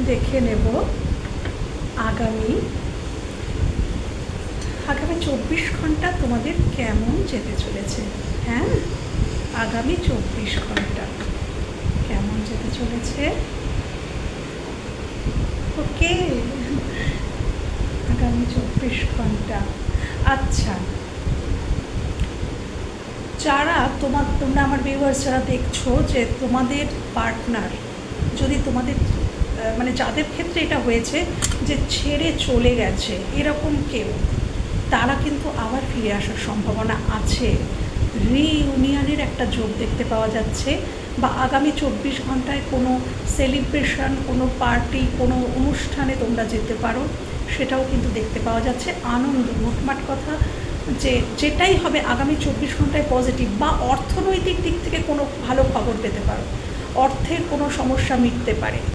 দেখে নেব আগামী 24 ঘন্টা তোমাদের কেমন যেতে চলেছে। হ্যাঁ, আগামী 24 ঘন্টা কেমন যেতে চলেছে। ওকে, আগামী 24 ঘন্টা। আচ্ছা, যারা তোমরা আমার ভিউয়ার্স যারা দেখছো, যে তোমাদের পার্টনার যদি তোমাদের মানে যাদের ক্ষেত্রে এটা হয়েছে যে ছেড়ে চলে গেছে এরকম কেউ, তারা কিন্তু আবার ফিরে আসার সম্ভাবনা আছে। রিইউনিয়নের একটা যোগ দেখতে পাওয়া যাচ্ছে, বা আগামী 24 ঘন্টায় কোনো সেলিব্রেশন, কোনো পার্টি, কোনো অনুষ্ঠানে তোমরা যেতে পারো, সেটাও কিন্তু দেখতে পাওয়া যাচ্ছে। আনন্দ, মোটমাট কথা যে যেটাই হবে আগামী 24 ঘন্টায় পজিটিভ, বা অর্থনৈতিক দিক থেকে কোনো ভালো খবর পেতে পারো, অর্থের কোনো সমস্যা মিটতে পারে।